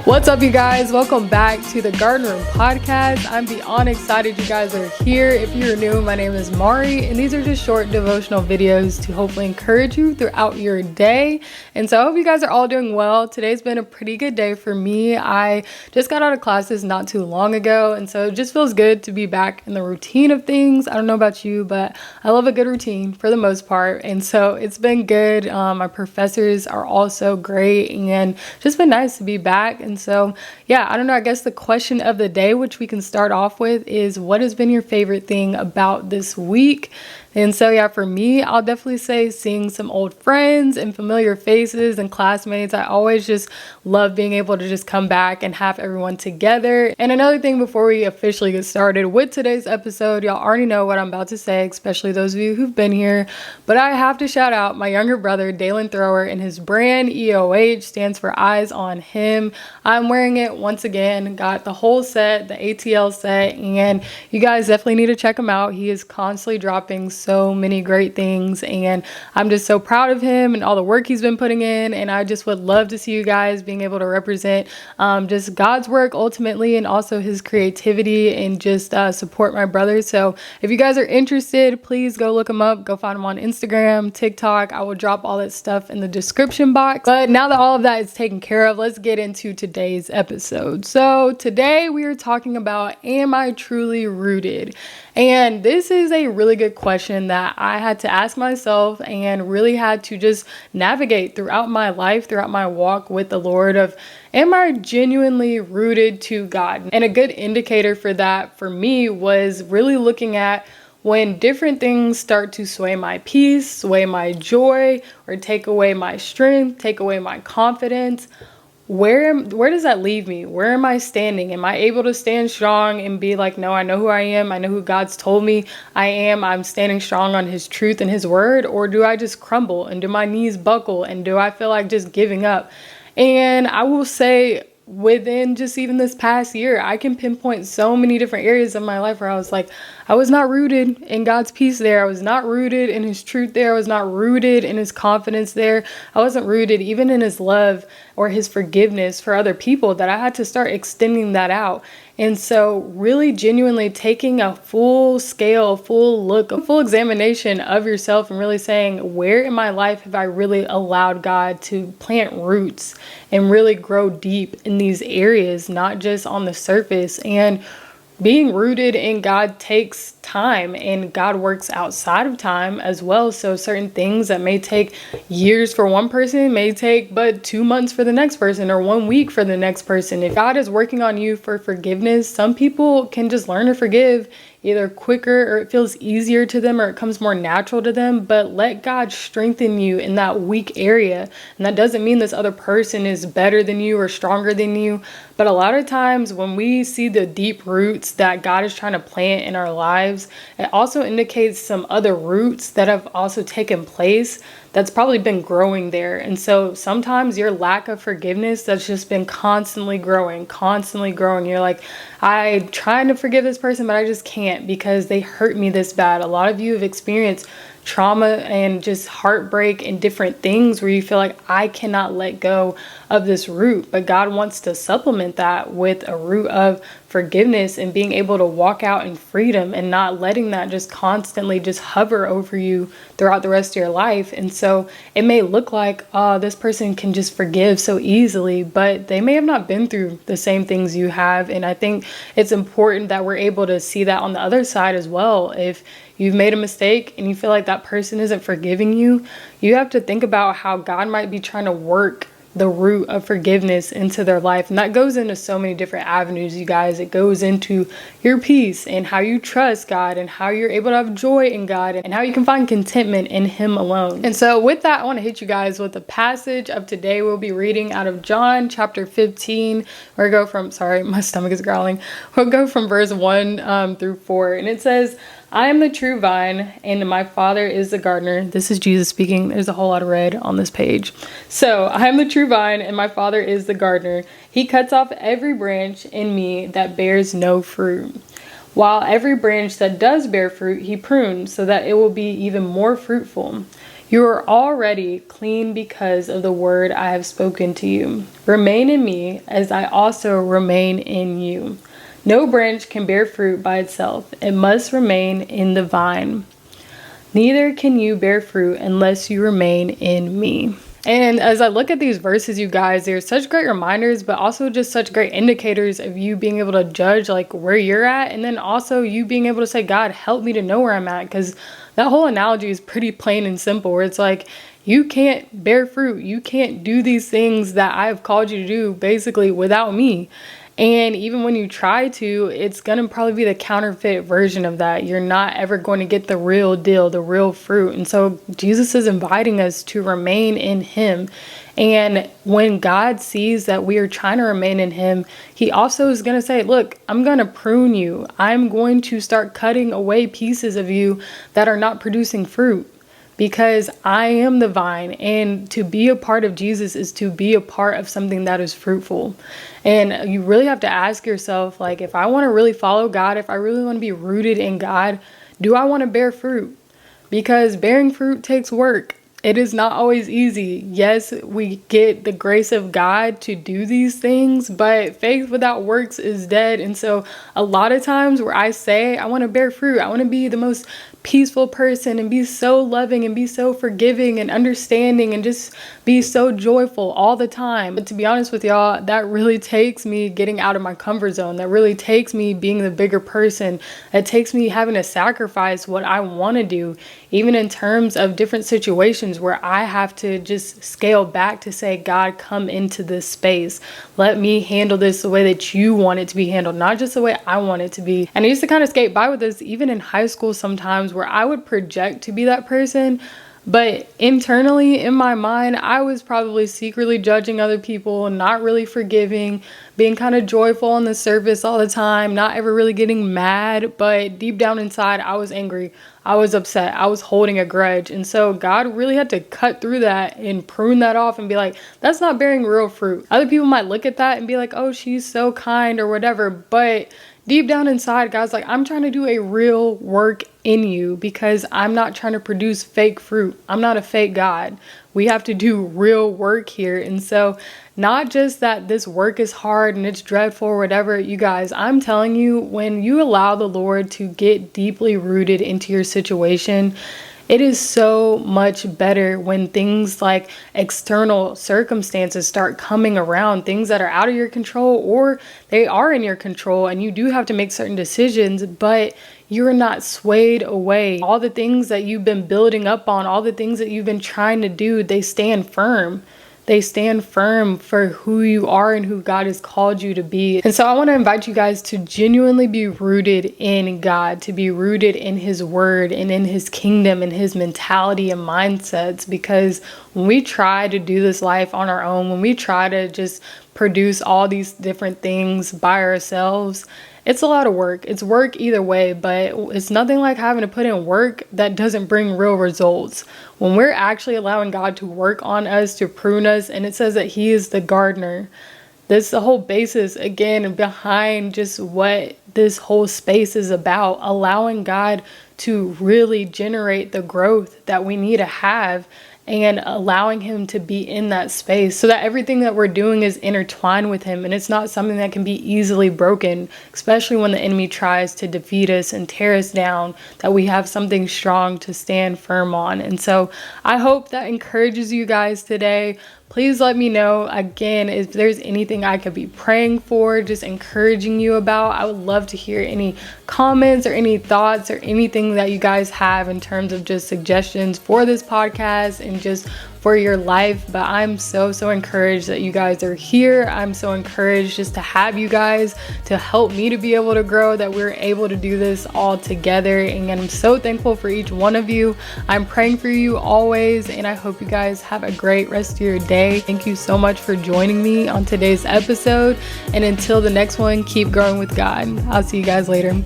What's up, you guys? Welcome back to the Garden Room Podcast. I'm beyond excited you guys are here. If you're new, my name is Mari, and these are just short devotional videos to hopefully encourage you throughout your day. And so I hope you guys are all doing well. Today's been a pretty good day for me. I just got out of classes not too long ago, and so it just feels good to be back in the routine of things. I don't know about you, but I love a good routine for the most part, and so it's been good. My professors are also great, and just been nice to be back. And so, yeah, I don't know. I guess the question of the day, which we can start off with, is what has been your favorite thing about this week? And so, yeah, for me, I'll definitely say seeing some old friends and familiar faces and classmates. I always just love being able to just come back and have everyone together. And another thing before we officially get started with today's episode, y'all already know what I'm about to say, especially those of you who've been here. But I have to shout out my younger brother, Dalen Thrower, and his brand EOH stands for Eyes on Him. I'm wearing it once again, got the whole set, the ATL set, and you guys definitely need to check him out. He is constantly dropping so many great things, and I'm just so proud of him and all the work he's been putting in. And I just would love to see you guys being able to represent just God's work ultimately, and also his creativity, and just support my brother. So if you guys are interested, please go look him up, go find him on Instagram, TikTok. I will drop all that stuff in the description box. But now that all of that is taken care of, let's get into today's episode. So today we are talking about, am I truly rooted? And this is a really good question that I had to ask myself and really had to just navigate throughout my life, throughout my walk with the Lord, of, am I genuinely rooted to God? And a good indicator for that for me was really looking at when different things start to sway my peace, sway my joy, or take away my strength, take away my confidence. Where does that leave me? Where am I standing? Am I able to stand strong and be like, no, I know who I am. I know who God's told me I am. I'm standing strong on his truth and his word. Or do I just crumble, and do my knees buckle, and do I feel like just giving up? And I will say, within just even this past year, I can pinpoint so many different areas of my life where I was like, I was not rooted in God's peace there. I was not rooted in his truth there. I was not rooted in his confidence there. I wasn't rooted even in his love or his forgiveness for other people, that I had to start extending that out. And so really genuinely taking a full scale, a full look, a full examination of yourself, and really saying, where in my life have I really allowed God to plant roots and really grow deep in these areas, not just on the surface? And being rooted in God takes time, and God works outside of time as well. So certain things that may take years for one person may take but 2 months for the next person, or 1 week for the next person. If God is working on you for forgiveness, some people can just learn to forgive either quicker, or it feels easier to them, or it comes more natural to them. But let God strengthen you in that weak area. And that doesn't mean this other person is better than you or stronger than you. But a lot of times when we see the deep roots that God is trying to plant in our lives, it also indicates some other roots that have also taken place that's probably been growing there. And so sometimes your lack of forgiveness that's just been constantly growing. You're like, I'm trying to forgive this person, but I just can't because they hurt me this bad. A lot of you have experienced trauma and just heartbreak and different things where you feel like, I cannot let go of this root. But God wants to supplement that with a root of forgiveness and being able to walk out in freedom, and not letting that just constantly just hover over you throughout the rest of your life. And so it may look like, oh, this person can just forgive so easily, but they may have not been through the same things you have. And I think it's important that we're able to see that on the other side as well. If you've made a mistake and you feel like that person isn't forgiving you, you have to think about how God might be trying to work the root of forgiveness into their life. And that goes into so many different avenues, you guys. It goes into your peace, and how you trust God, and how you're able to have joy in God, and how you can find contentment in him alone. And so with that, I want to hit you guys with the passage of today. We'll be reading out of John chapter 15. We'll go from, sorry, my stomach is growling. We'll go from verse 1 through 4. And it says, I am the true vine, and my Father is the gardener. This is Jesus speaking. There's a whole lot of red on this page. So, I am the true vine, and my Father is the gardener. He cuts off every branch in me that bears no fruit, while every branch that does bear fruit, he prunes so that it will be even more fruitful. You are already clean because of the word I have spoken to you. Remain in me as I also remain in you. No branch can bear fruit by itself. It must remain in the vine. Neither can you bear fruit unless you remain in me. And as I look at these verses, you guys, they're such great reminders, but also just such great indicators of you being able to judge like where you're at. And then also you being able to say, God, help me to know where I'm at. Because that whole analogy is pretty plain and simple, where it's like, you can't bear fruit. You can't do these things that I have called you to do basically without me. And even when you try to, it's going to probably be the counterfeit version of that. You're not ever going to get the real deal, the real fruit. And so Jesus is inviting us to remain in him. And when God sees that we are trying to remain in him, he also is going to say, look, I'm going to prune you. I'm going to start cutting away pieces of you that are not producing fruit. Because I am the vine, and to be a part of Jesus is to be a part of something that is fruitful. And you really have to ask yourself, like, if I want to really follow God, if I really want to be rooted in God, do I want to bear fruit? Because bearing fruit takes work. It is not always easy. Yes, we get the grace of God to do these things, but faith without works is dead. And so a lot of times where I say I want to bear fruit, I want to be the most peaceful person and be so loving and be so forgiving and understanding and just be so joyful all the time. But to be honest with y'all, that really takes me getting out of my comfort zone. That really takes me being the bigger person. It takes me having to sacrifice what I want to do, even in terms of different situations where I have to just scale back to say, God, come into this space. Let me handle this the way that you want it to be handled, not just the way I want it to be. And I used to kind of skate by with this even in high school sometimes, where I would project to be that person, but internally in my mind, I was probably secretly judging other people, not really forgiving, being kind of joyful on the surface all the time, not ever really getting mad, but deep down inside, I was angry. I was upset. I was holding a grudge. And so God really had to cut through that and prune that off and be like, that's not bearing real fruit. Other people might look at that and be like, oh, she's so kind or whatever, but deep down inside, God's like, I'm trying to do a real work in you because I'm not trying to produce fake fruit. I'm not a fake God. We have to do real work here. And so not just that this work is hard and it's dreadful or whatever, you guys, I'm telling you, when you allow the Lord to get deeply rooted into your situation, it is so much better when things like external circumstances start coming around, things that are out of your control or they are in your control, and you do have to make certain decisions, but you're not swayed away. All the things that you've been building up on, all the things that you've been trying to do, they stand firm. They stand firm for who you are and who God has called you to be. And so I want to invite you guys to genuinely be rooted in God, to be rooted in his word and in his kingdom and his mentality and mindsets. Because when we try to do this life on our own, when we try to just produce all these different things by ourselves, it's a lot of work. It's work either way, but it's nothing like having to put in work that doesn't bring real results. When we're actually allowing God to work on us, to prune us, and it says that he is the gardener. That's the whole basis, again, behind just what this whole space is about, allowing God to really generate the growth that we need to have and allowing him to be in that space so that everything that we're doing is intertwined with him and it's not something that can be easily broken, especially when the enemy tries to defeat us and tear us down, that we have something strong to stand firm on. And so I hope that encourages you guys today. Please let me know, again, if there's anything I could be praying for, just encouraging you about. I would love to hear any comments or any thoughts or anything that you guys have in terms of just suggestions for this podcast and just for your life. But I'm so encouraged that you guys are here. I'm so encouraged just to have you guys to help me to be able to grow, that we're able to do this all together. And I'm so thankful for each one of you. I'm praying for you always, and I hope you guys have a great rest of your day. Thank you so much for joining me on today's episode. And until the next one, keep growing with God. I'll see you guys later.